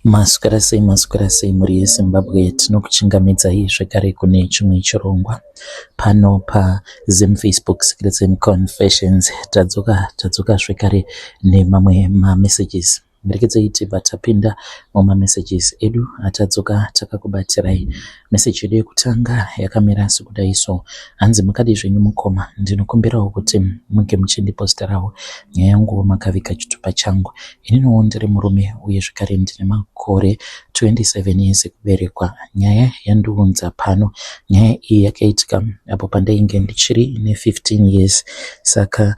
Maswera sei muri yeZimbabwe tinokuchingamidza zvekare kune chimwe chirongwa pano paZim Facebook Secret Zim Confessions. Tadzoka zvekare nemamwe mamessages. Rekedzo tibva tapinda mumamessages edu atadzoka takakubatirai. Message yedu yekutanga yakamira sekudai so: hanzi mukadi zvenyu mukoma, ndinokumbirawo kuti munge muchindiposterawo nyaya yangu makaviga chitupa changu. Ininiwo ndiri murume uye zvekare ndine makore 27 years ekuberekwa. Nyaya yandiunza pano, nyaya iyi yakaitika apo pandainge ndichiri ne15 years. Saka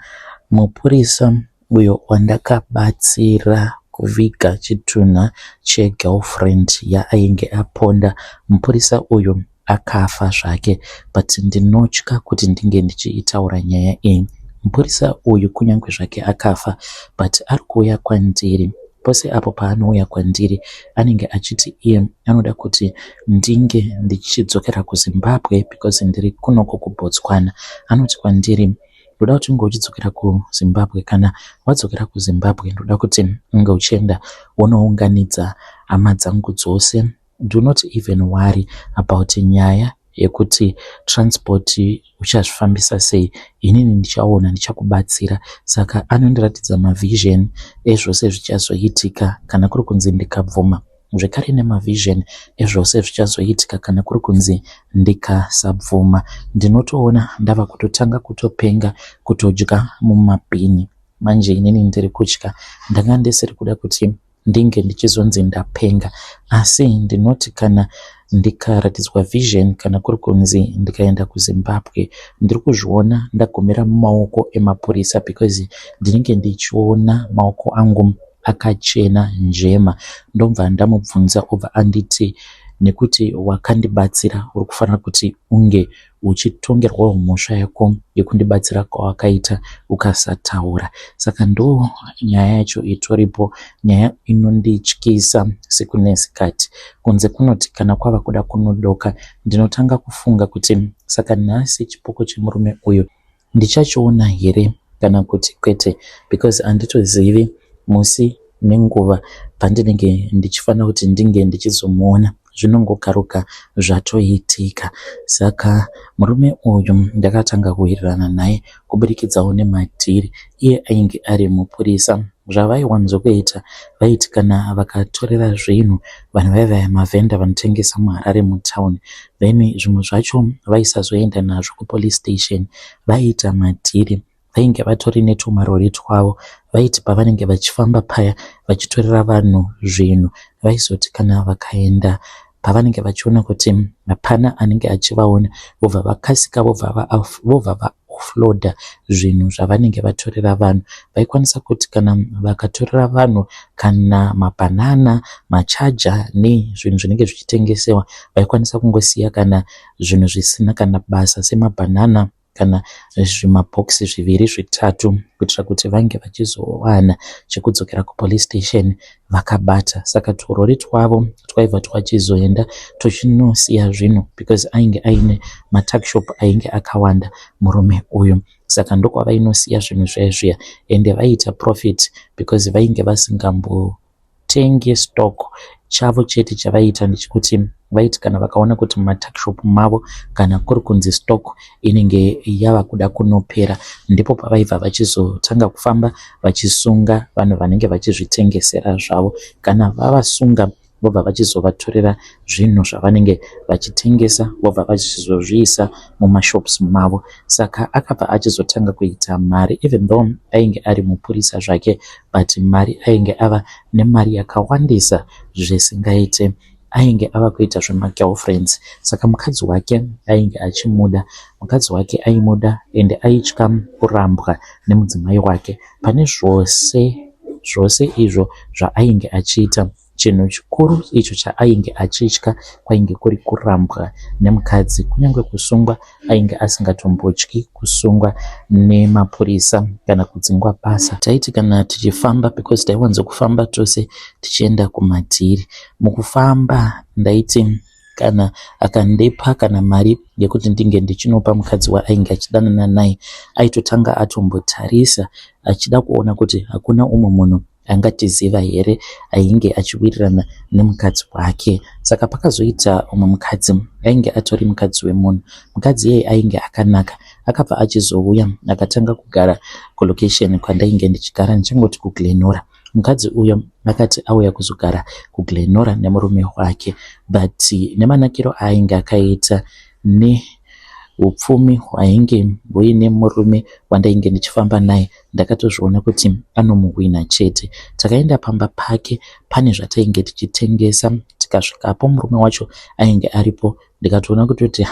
mupurisa uyo wandakabatsira kuviga chitunha chegirlfriend yaainge aponda, mupurisa uyu akafa zvake, but ndinotya kuti ndinge ndichiitaura nyaya iyi. Mupurisa uyu kunyange zvake akafa, but ari kuuya kwandiri. Pose apo paanouya kwandiri anenge achiti iye anoda kuti ndinge ndichidzokera kuZimbabwe because ndiri kunoko kuBotswana. Anoti kwandiri, ndoda kuti unge uchidzokera kuZimbabwe. Kana wadzokera kuZimbabwe ndoda kuti unge uchienda unounganidza hama dzangu dzose. Do not even worry about nyaya yekuti transport uchazvifambisa sei, inini ndichaona, ndichakubatsira. Saka anondiratidza mavision ezvose zvichazoitika kana kuri kunzi ndikabvuma, zvekare nemavision ezvose zvichazoitika kana kuri kunzi ndikasabvuma. Ndinotoona ndava kutotanga kutopenga, kutodya mumabhini. Manje inini ndiri kutya, ndanga ndisiri kuda kuti ndinge ndichizonzi ndapenga, asi ndinoti kana ndikaratidzwa vision kana kuri kunzi ndikaenda kuZimbabwe, ndiri kuzviona ndagomera mumaoko emapurisa because ndinenge ndichiona maoko angu akachena njema. Ndobva ndamubvunza obva anditi, nekuti wakandibatsira uri kufanira kuti unge uchitongerwawo mhosva yako yekundibatsira kwawakaita ukasataura. Saka ndo nyaya yacho itoripo, nyaya inondityisa siku nesikati. Kunze kunoti kana kwava kuda kunodoka, ndinotanga kufunga kuti saka nhasi chipoko chemurume uyu ndichachiona here kana kuti kwete, because handitozivi musi nenguva pandinenge ndichifanira kuti ndinge ndichizomuona. Zvinongokaruka zvatoitika. Saka murume uyu ndakatanga kuwirirana naye kuburikidzawo nemadhiri. Iye ainge ari mupurisa. Zvavaiwanzokuita vaiti kana vakatorera zvinhu vanhu vaivaya mavhenda vanotengesa muHarare mutauni, then zvimwe zvacho vaisazoenda nazvo kupolice station, vaiita madhiri. Vainge vatori netumarori twavo, vaiti pavanenge vachifamba paya vachitorera vanhu zvinhu, vaizoti kana vakaenda pavanenge vachiona kuti hapana anenge achivaona, vobva vakasika, vobva vaoffloada zvinhu zvavanenge vatorera vanhu. Vaikwanisa kuti kana vakatorera vanhu kana mabhanana, machaja nezvinhu zvinenge zvichitengesewa, vaikwanisa kungosiya kana zvinhu zvisina kana basa semabhanana kana zvimabhokisi 2-3 kuitira kuti vange vachizowana chekudzokera kupolice station vakabata. Saka turori twavo twaibva twachizoenda tuchinosiya zvinhu because ainge aine matakishop ainge akawanda murume uyu. Saka ndokwavainosiya zvinhu zvaizviya, ende vaiita profit because vainge vasingambotengi stock. Chavo chete chavaiita ndechekuti vaiti kana vakaona kuti mumatakishop mavo kana kuri kunzi stock inenge yava kuda kunopera, ndipo pavaibva vachizotanga kufamba vachisunga vanhu vanenge vachizvitengesera zvavo. Kana vavasunga vobva vachizovatorera zvinhu zvavanenge vachitengesa, vobva vachizozviisa mumashops mavo. Saka akabva achizotanga kuita mari, even though ainge ari mupurisa zvake, but mari ainge ava nemari yakawandisa zvisingaite. Ainge ava kuita zvemagirlfriends. Saka mukadzi wake ainge achimuda, mukadzi wake aimuda ende aitya kurambwa nemudzimai wake. Pane zvose izvo zvaainge achiita, chinhu chikuru icho chaainge achitya kwainge kuri kurambwa nemukadzi. Kunyange kusungwa ainge asingatombotyi kusungwa nemapurisa kana kudzingwa basa. Taiti kana tichifamba, because taiwanzo kufamba tose tichienda kumadhiri, mukufamba ndaiti kana akandipa kana mari yekuti ndinge ndichinopa mukadzi waainge achidanana naye, aitotanga atombotarisa achida kuona kuti hakuna umwe munhu angatiziva here ainge achiwirirana nemukadzi wake. Saka pakazoita umwe mukadzi ainge atori mukadzi wemunhu. Mukadzi iyeye ainge akanaka, akabva achizouya akatanga kugara kulocation kwandainge ndichigara, ndichangoti kuGlenora. Mukadzi uyo akati auya kuzogara kuGlenora nemurume wake, but nemanakiro ainge akaita neupfumi hwainge huine murume wandainge ndichifamba naye, ndakatozviona kuti anomuwina chete. Takaenda pamba pake, pane zvatainge tichitengesa. Tikasvikapo murume wacho ainge aripo, ndikatoona kuti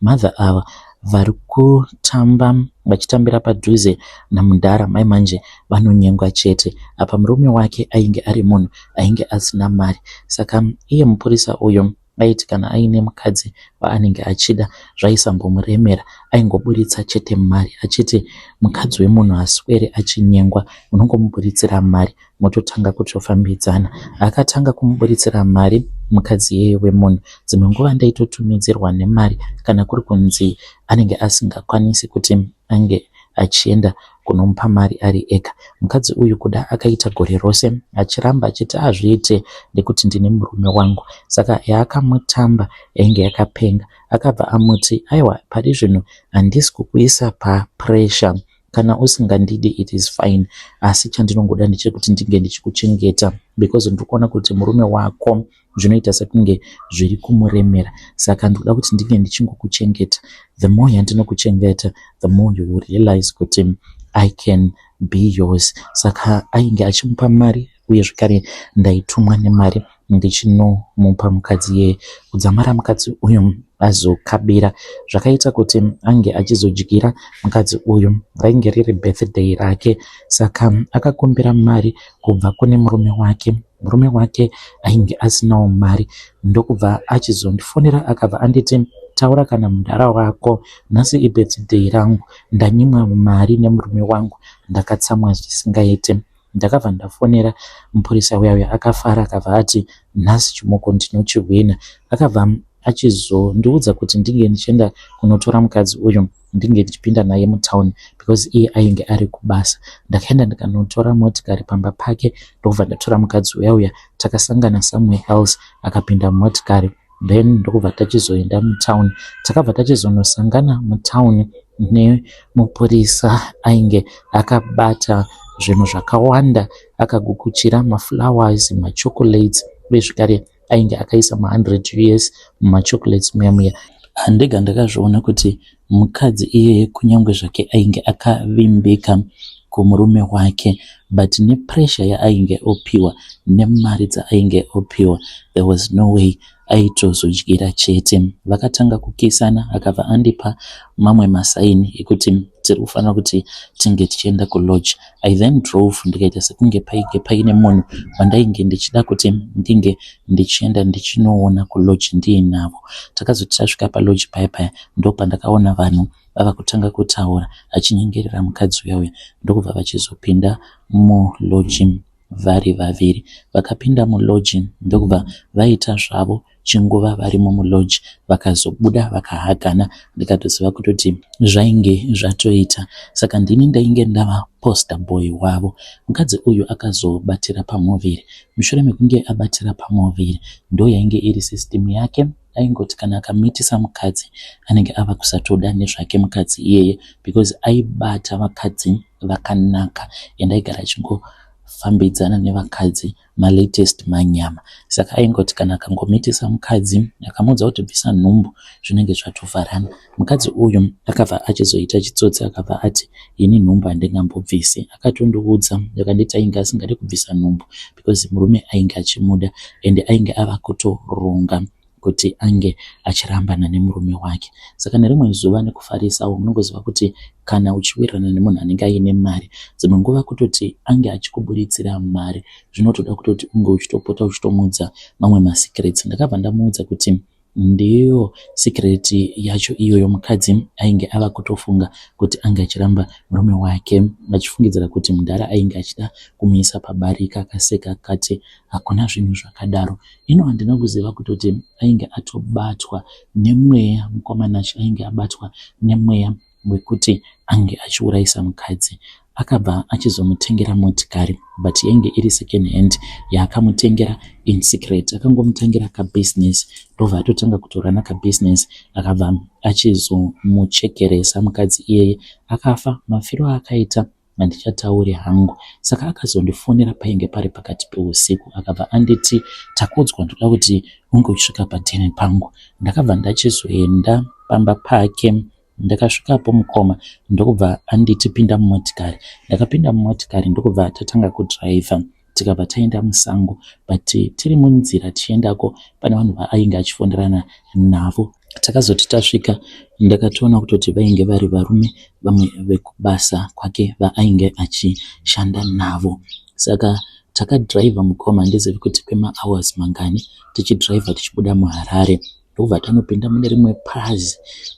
mother ava vari kutamba vachitambira padhuze naMudhara mai manje vanonyengwa chete. Apa murume wake ainge ari munhu ainge asina mari. Saka iye mupurisa uyo aiti kana aine mukadzi waanenge achida zvaisambomuremera, aingoburitsa chete mari, achiti mukadzi wemunhu aswere achinyengwa, unongomuburitsira mari mototanga kutofambidzana. Akatanga kumuburitsira mari mukadzi yeye wemunhu. Dzimwe nguva ndaitotumidzirwa nemari kana kuri kunzi anenge asingakwanisi kuti ange achienda kunomupa mari ari ega. Mukadzi uyu kuda akaita gore rose achiramba achiti azviite nekuti ndine murume wangu. Saka yaakamutamba yainge yakapenga. Akabva amuti aiwa, pari zvino handisi kukuisa papressure, kana usingandidi it is fine, asi chandinongoda ndechekuti ndinge ndichikuchengeta because ndikuona kuti murume wako zvinoita sekunge zviri kumuremera. Saka ndikuda kuti ndinge ndichingokuchengeta. The more yandinokuchengeta, the more you will realize kuti I can be yours. Saka ainge achimupa mari, uye zvekare ndaitumwa nemari ndichinomupa mukadzi yeye. Kudzamara mukadzi uyu azokabira zvakaita kuti ange achizodyira mukadzi uyu rainge riri birthday rake. Saka akakumbira mari kubva kune murume wake. Murume wake ainge asinawo mari, ndokubva achizondifonera akabva anditi taura kana Mudhara wako, nhasi ibirthday rangu, ndanyimwa mari nemurume wangu, ndakatsamwa zvisingaite. Ndakabva ndafonera mupurisa uya akafara, akabva ati nhasi chimoko ndinochihwina. Akabva achizondiudza kuti ndinge ndichienda kunotora mukadzi uyu ndinge ndichipinda naye mutauni because iye ainge ari kubasa. Ndakaenda ndikanotora motikari pamba pake, ndokubva ndatora mukadzi uya takasangana somewhere else, akapinda motikari. Then ndokubva tachizoenda mutauni. Takabva tachizonosangana mutauni nemupurisa ainge akabata zvinhu zvakawanda, akagukuchira maflowers, machocolates, uye zvekare ainge akaisa ma100 US mumachocolates muya. Handega ndakazviona kuti mukadzi iyeye kunyange zvake ainge akavimbika kumurume wake, but nepressure yaainge opiwa nemari dzaainge opiwa, there was no way aitozodyira chete. Vakatanga kukisana, akabva andipa mamwe masaini ekuti tiri kufanira kuti tinge tichienda kulodge. I then drove, ndikaita sekunge paine munhu wandainge ndichida kuti ndinge ndichienda ndichinoona kulodge ndiinavo. Takazoti tasvika palodge paya ndopandakaona vanhu vava kutanga kutaura achinyengerera mukadzi uya, ndokubva vachizopinda mulodge vari vaviri. Vakapinda mulodge ndokubva vaita zvavo chinguva varimo mulodge, vakazobuda vakahagana. Ndikatoziva kutoti zvainge zvatoita. Saka ndini ndainge ndava poster boy wavo. Mukadzi uyu akazobatira pamovhiri. Mushure mekunge abatira pamovhiri, ndo yainge iri system yake. Aingoti kana akamitisa mukadzi anenge ava kusatoda nezvake mukadzi iyeye, because aibata vakadzi vakanaka and aigara achingofambidzana nevakadzi malatest manyama. Saka aingoti kana akangomitisa mukadzi akamudza kuti bvisa nhumbu, zvinenge zvatovharana. Mukadzi uyu akabva achizoita chitsotsi, akabva ati ini nhumbu handingambobvisi. Akatondiudza, akanditi ainge asingadi kubvisa nhumbu because murume ainge achimuda and ainge ava kutoronga kuti ange achirambana nemurume wake. Saka nerimwe zuva nekufarisa unongoziva kuti kana uchiwirirana nemunhu anenge aine mari, dzimwe nguva kutoti ange achikuburitsira mari zvinotoda kutoti unge uchitopota uchitomudza mamwe masecrets. Ndakabva ndamuudza kuti ndiyo secret yacho iyoyo mukadzi ainge ava kutofunga kuti ange achiramba murume wake, achifungidzira kuti Mudhara ainge achida kumuisa pabarika, akaseka akati hakuna zvinhu zvakadaro. Ino handina kuziva kutoti ainge atobatwa nemweya, mukomana ainge abatwa nemweya wekuti ange achiurayisa mukadzi. akabva achizomutengera motikari, but yainge iri second hand yaakamutengera in secret. Akangomutangira kabusiness, ndobva atotanga kutorana kabusiness, akabva achizomuchekeresa mukadzi iyeye, akafa. Mafiro akaita handichatauri hangu. Saka akazondifonera painge pari pakati peusiku, akabva anditi, takudzwa, ndoda kuti unge uchisvika padheni pangu. Ndakabva ndachizoenda pamba pake. Ndakasvikapo mukoma, ndokubva anditi pinda mumotikari. Ndakapinda mumotikari, ndokubva tatanga kudhiraivha tikabva taenda musango, but tiri munzira tichiendako pane vanhu vaainge achifonderana navo. Takazoti tasvika, ndakatoona kutoti vainge vari varume vamwe vekubasa kwake vaainge achishanda navo. Saka takadhiraivha mukoma, handizivi kuti kwema-hours mangani tichidhiraivha tichibuda muHarare. Ndobva tanopinda mune rimwe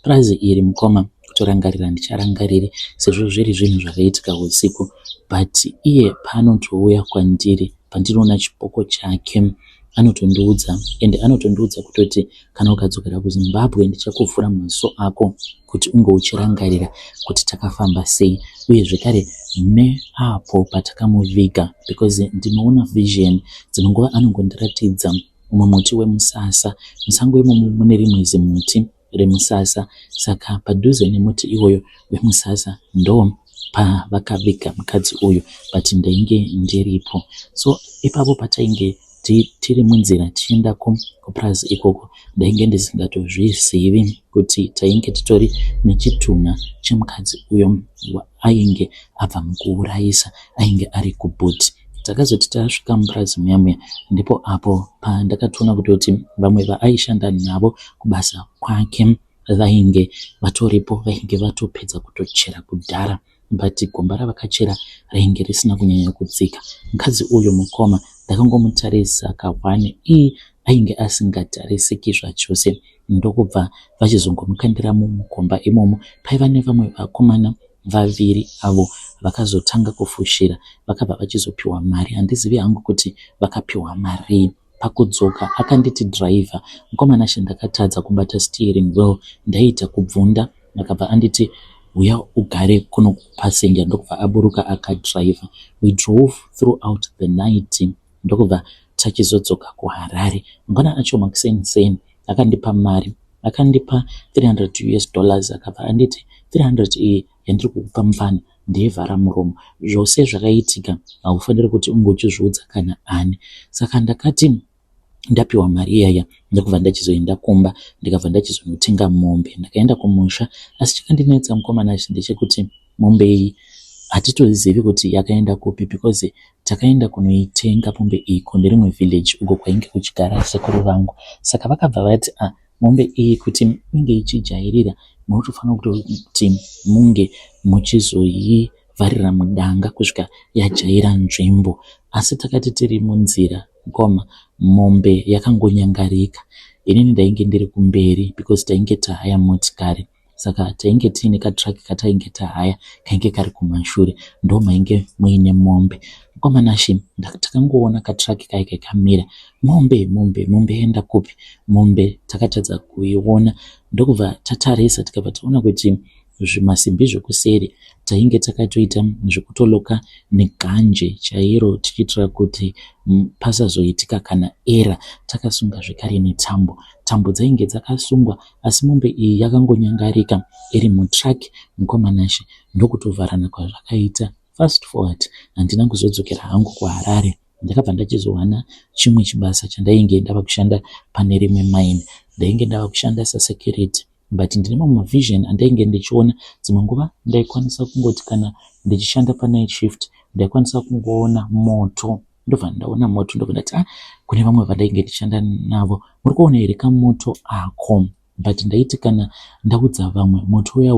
purazi iri mukoma. Kutorangarira ndicharangarire sezvo zviri zvinhu zvakaitika usiku, but iye paanotouya kwandiri pandinoona chipoko chake anotondiudza, ende anotondiudza kutoti kana ukadzokera kuZimbabwe ndichakuvhura maziso ako kuti unge uchirangarira kuti takafamba sei, uye zvekare meapo patakamuviga, because ndinoona vision dzinongova anongondiratidza umwe muti wemusasa. Musango imomo mune rimwe zimuti remusasa, saka padhuze nemuti iwoyo wemusasa ndo pavakaviga mukadzi uyu, but ndainge ndiripo. So ipapo patainge tiri munzira tichienda kupurazi ikoko, ndainge ndisingatozvizivi kuti tainge titori nechitunha chemukadzi uyo ainge abva mukuurayisa, ainge ari kubhuti. Takazoti tasvika mupurazi muya, ndipo apo pandakatoona kutoti vamwe vaaishanda navo kubasa kwake vainge vatoripo, vainge vatopedza kutochera kudhara, but gomba ravakachera rainge risina kunyanya kudzika. Mukadzi uyu mukoma ndakangomutarisa kahwane, ainge asingatarisiki zvachose. Ndokubva vachizongomukandira mugomba imomo. Paiva nevamwe vakomana vaviri avo vakazotanga kufushira, vakabva vachizopiwa mari. Handizivi hangu kuti vakapiwa mari. Pakudzoka akanditi dhiraivha, mukomana she ndakatadza kubata steering wheel, ndaita kubvunda. Akabva anditi uya ugare kuno passenger, ndokubva aburuka akadhiraivha. We drove throughout the night, ndokubva tachizodzoka kuHarare. Mangwana acho makuseni akandipa mari, akandipa $300. Akabva anditi 300 iyi yandiri kukupa mufana ndeyevhara muromo, zvose zvakaitika haufaniri kuti unge uchizviudza kana ani. Saka ndakati ndapiwa mari iyaya, ndokubva ndachizoenda kumba, ndikabva ndachizonotenga mombe. Ndakaenda kumusha, asi chakandinetsa mukomana achi ndechekuti mombe iyi hatitozivi kuti yakaenda kupi, because takaenda kunoitenga mombe iyi kune rimwe village uko kwainge kuchigara sekuru vangu. Saka vakabva vati mombe iyi kuti inge ichijairira munotofanira kuti munge muchizoivharira mudanga kusvika yajaira nzvimbo. Asi takati tiri munzira ngoma, mombe yakangonyangarika. Inini ndainge ndiri kumberi because tainge tahaya motikari, saka tainge tiine katraki katainge tahaya kainge kari kumashure, ndo mainge muine mombe. Mukomana she takangoona katraki kaike kamira, mombe enda kupi? Mombe takatadza kuiona, ndokubva tatarisa tikabva taona kuti zvimasimbi zvekuseri tainge takatoita zvekutoloka neganje chairo, tichiitira kuti pasazoitika kana era. Takasunga zvekare netambo dzainge dzakasungwa, asi mombe iyi yakangonyangarika iri mutraki. Mukomana she ndokutovharana kwazvakaita. Fast forward, handina kuzodzokera hangu kuHarare. Ndakabva ndachizowana chimwe chibasa chandainge ndava kushanda pane rimwe mine. Ndainge ndava kushanda sasecurity, but ndine mamwe vision andainge ndichiona. Dzimwe nguva ndaikwanisa kungoti kana ndichishanda panight shift ndaikwanisa kungoona moto, ndobva ndaona moto, ndobva ndati kune vamwe vandainge ndichishanda navo, muri kuona here kamoto ako? But ndaiti kana ndaudza vamwe moto uya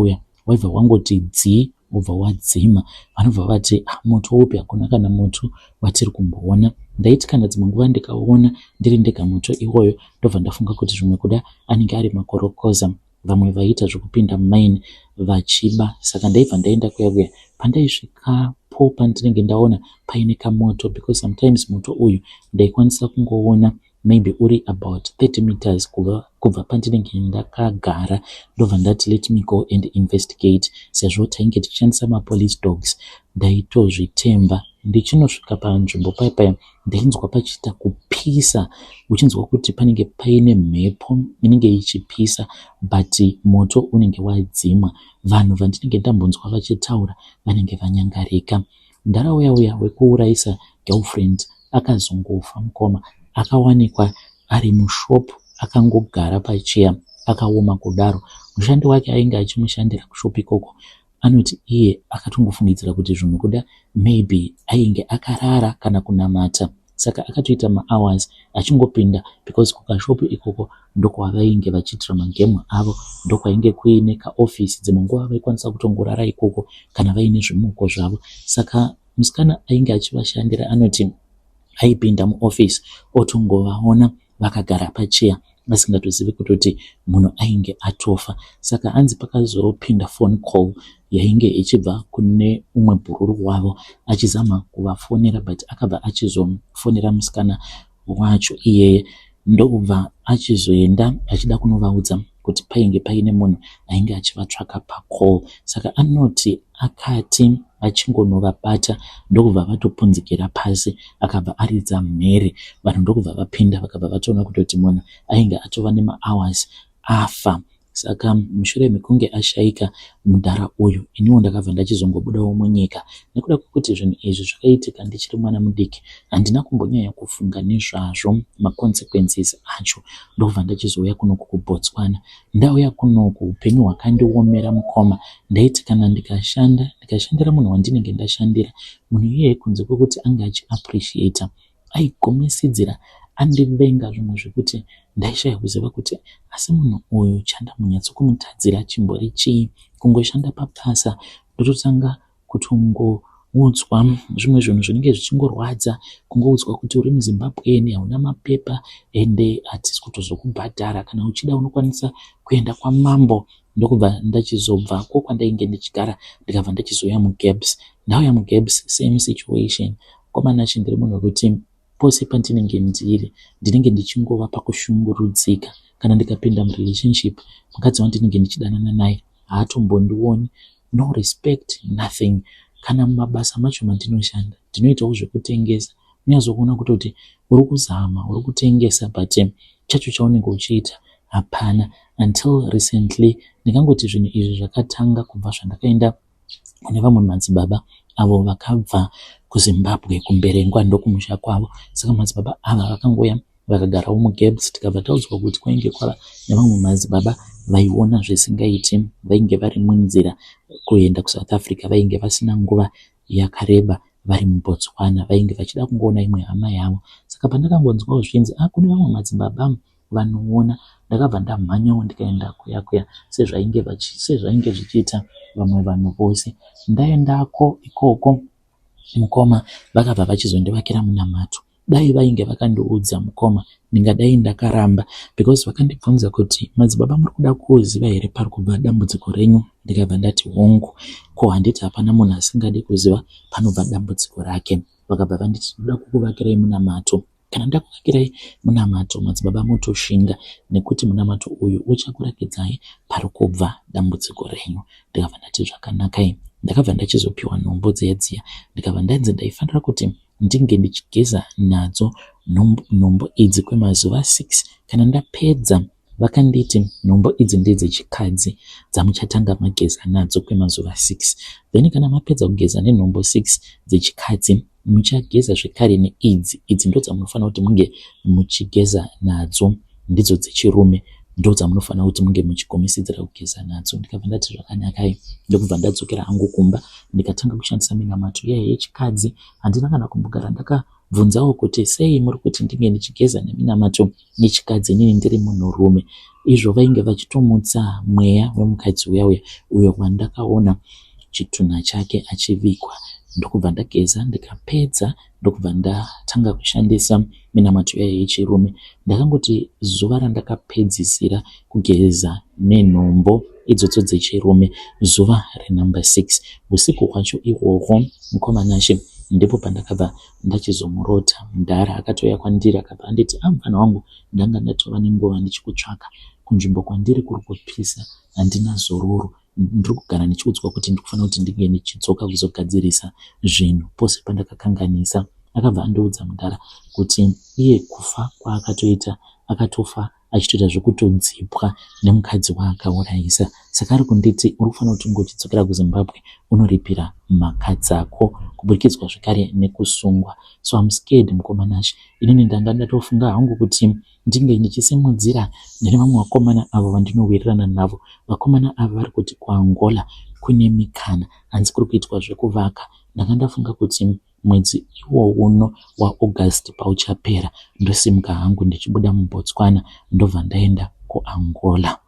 waibva wangoti dzii, ubva wadzima, vanobva vati moto upi? Hakuna kana moto watiri kumboona. Ndaiti kana dzimwe nguva ndikaona ndiri ndega moto iwoyo, ndobva ndafunga kuti zvimwe kuda anenge ari makorokoza, vamwe vaita zvekupinda mumaini vachiba. Saka ndaibva ndaenda kuya pandaisvikapo pandinenge ndaona paine kamoto, because sometimes moto uyu ndaikwanisa kungoona maybe uri about 30 meters kubva pandinenge ndakagara, ndobva ndati let me go and investigate. Sezvo tainge tichishandisa mapolice dogs, ndaitozvitemba. Ndichinosvika panzvimbo paya ndainzwa pachiita kupisa, uchinzwa kuti panenge paine mhepo inenge ichipisa, but moto unenge wadzimwa. Vanhu vandinenge ndambonzwa vachitaura vanenge vanyangarika. Ndarauya wekuurayisa girlfriend akazongofa mukoma, akawanikwa ari mushopu, akangogara pacheya, akaoma kudaro. Mushandi wake ainge achimushandira kushopu ikoko anoti iye akatongofungidzira kuti zvinhu kuda maybe ainge akarara kana kunamata, saka akatoita mahours achingopinda, because kukashopu ikoko ndokwavainge vachiitira magemu avo, ndokwainge kuine kaofisi, dzimwe nguva vaikwanisa kutongorara ikoko kana vaine zvimuko zvavo. Saka musikana ainge achivashandira anoti aipinda muofisi otongovaona vakagara pacheya vasingatozivi kutoti munhu ainge atofa. Saka anzi pakazopinda phone call yainge ichibva kune umwe bhururu wavo achizama kuvafonera, but akabva achizofonera musikana wacho iyeye, ndokubva achizoenda achida kunovaudza kuti painge paine munhu ainge achivatsvaka pacall. Saka anoti akati achingonovabata ndokubva vatopunzikira pasi, akabva aridza mhere. Vanhu ndokubva vapinda vakabva vatoona kutoti munhu ainge atova nemahours afa. Saka mushure mekunge ashaika mudhara uyu, iniwo ndakabva ndachizongobudawo munyika. Nekuda kwekuti zvinhu izvi zvakaitika ndichiri mwana mudiki, handina kumbonyanya kufunga nezvazvo maconsequences acho. Ndokubva ndachizouya kunoku kuBotswana. Ndauya kunoku upenyu hwakandiomera mukoma. Ndaiti kana ndikashandira munhu wandinenge ndashandira, munhu iyeye kunze kwekuti anga achiappreciata, aigomisidzira, andivenga zvimwe zvekuti ndaishaya kuziva kuti asi munhu uyu chandamunyatsokumutadzira chimbori chii. Kungoshanda pabasa ndototanga kutongoudzwa zvimwe zvinhu zvinenge zvichingorwadza, kungoudzwa kuti uri muZimbabwe hauna mapepa ende hatisi kutozokubhadhara, kana uchida unokwanisa kuenda kwamambo. Ndokubva ndachizobva kwandainge ndichigara ndikabva ndachizouya muGabs. Ndauya muGabs same situation. Komana chindiri munhu wekuti pose pandinenge ndinenge ndichingova pakushungurudzika. Kana ndikapinda murelationship, mukadzi wandinenge ndichidanana naye haatombondioni, no respect, nothing. Kana mumabasa macho mandinoshanda ndinoitawo zvekutengesa, unyazokuona kutoti uri kuzama, uri kutengesa, but chacho chaunenge uchiita hapana. Until recently ndingangoti zvinhu izvi zvakatanga kubva zvandakaenda kune vamwe madzibaba avo vakabva kuZimbabwe, kumberengwa ndokumusha kwavo. Saka madzibaba ava vakangoya vakagarawo muGabs, tikabva taudzwa kuti kwainge kwava nevamwe madzibaba vaiona zvisingaiti, vainge vari munzira kuenda kuSouth Africa, vainge vasina nguva yakareba vari muBotswana, vainge vachida kungoona imwe hama yavo. Saka pandakangonzwawo zvinzi kune vamwe madzibaba vanoona, ndakabva ndamhanyawo ndikaenda kuya sezvainge zvichiita vamwe vanhu vose. Ndaendako ikoko mukoma vakabva vachizondivakira munamato. Dai vainge vakandiudza mukoma, ndingadai ndakaramba, because vakandibvunza kuti madzibaba muri kuda kuziva here pari kubva dambudziko renyu. Ndikabva ndati hongu, ko handiti hapana munhu asingadi kuziva panobva dambudziko rake. Vakabva vanditi ndoda kukuvakirai munamato. Kana ndakuvakirai munamato, madzibaba mutoshinga, nekuti munamato uyu uchakurakidzai pari kubva dambudziko renyu. Ndikabva ndati zvakanakai. Ndakabva ndachizopiwa nhombo dziya, ndikabva ndanzi ndaifanira kuti ndinge ndichigeza nadzo nhombo idzi kwemazuva 6. Kana ndapedza vakanditi nhombo idzi ndedzechikadzi dzamuchatanga mageza nadzo kwemazuva 6. Then kana mapedza kugeza nenhombo 6 dzechikadzi muchageza zvekare neidzi. Idzi ndodzamunofanira kuti munge muchigeza nadzo, ndidzo dzechirume, ndodzamunofanira kuti munge muchigomisidzira kugeza nadzo. Ndikabva ndati zvakanakai. Ndokubva ndadzokera hangu kumba ndikatanga kushandisa minamato yechikadzi. Handina kana kumbogara ndakabvunzawo kuti sei muri kuti ndinge ndichigeza neminamato yechikadzi inini ndiri munhurume. Izvo vainge vachitomutsa mweya wemukadzi uyo wandakaona chitunha chake achivikwa. Ndokubva ndageza, ndikapedza ndokubva ndatanga kushandisa minamato yechirume. Ndakangoti zuva randakapedzisira kugeza nenhombo idzodzo dzechirume, zuva renumber 6, usiku hwacho ihwohwo mukomana she ndipo pandakabva ndachizomurota. Mudhara akatouya kwandiri akabva anditi, mwana wangu, ndanga ndatova nenguva ndichikutsvaka, kunzvimbo kwandiri kuri kupisa, handina zororo, ndiri kugara ndichiudzwa kuti ndikufanira kuti ndige ndichidzoka kuzogadzirisa zvinhu. Pose pandakakanganisa, akabva andiudza Mudhara kuti iye kufa kwaakatoita, akatofa achitoita zvekutodzipwa nemukadzi waakaurayisa. Saka ari kunditi uri kufanira kuti ungochidzokera kuZimbabwe unoripira makadzi ako, kuburikidza zvakare nekusungwa. So I'm scared mukomanashi. Inini ndanga ndatofunga hangu kuti ndinge ndichisimudzira nevamwe vakomana avo vandinowirirana navo. Vakomana ava vari kuti kuAngola kune mikana, hanzi kuri kuitwa zvekuvaka. Ndanga ndafunga kuti mwedzi iwo uno waAugust pauchapera ndosimuka hangu ndichibuda muBotswana ndobva ndaenda kuAngola.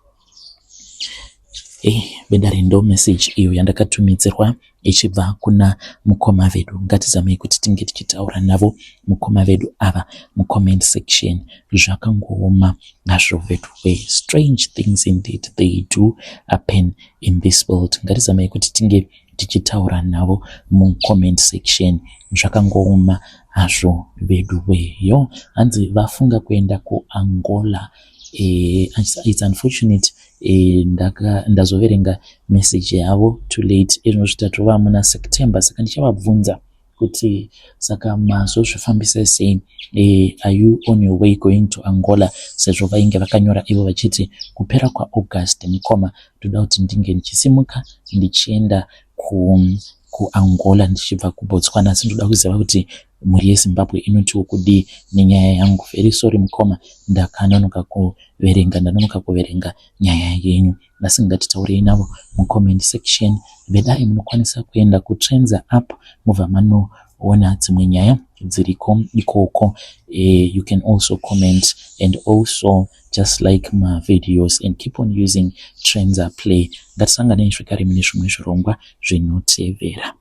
Bedare ndo message iyo yandakatumidzirwa ichibva kuna mukoma vedu. Ngatizamei kuti tinge tichitaura navo mukoma vedu ava mucomment section. Zvakangooma nazvo vedu we. Strange things indeed they do happen in this world. Ngatizamei kuti tinge tichitaura navo mucomment section. Zvakangooma hazvo vedu we. Yo, hanzi vafunga kuenda kuAngola. It's unfortunate. Ndazoverenga message yavo too late. Zvinozvitatu muna September. Saka ndichavabvunza kuti saka mazozvifambisa sei? Are you on your way going to Angola? Sezvo vainge vakanyora ivo vachiti kupera kwaAugust mukoma toda kuti ndinge ndichisimuka ndichienda kuAngola ndichibva kuBotswana. Asi ndoda kuziva kuti mhuri yeZimbabwe inotiwo kudii nenyaya yangu. Very sorry mukoma, ndanonoka kuverenga nyaya yenyu. Asi ngatitaurei navo mucomment section. Bedare munokwanisa kuenda kuTrenza app mubva manoona dzimwe nyaya dziriko ikoko. You can also comment and also just like my videos and keep on using Trenza Play. Ngatisanganei zvekare mune zvimwe zvirongwa zvinotevera.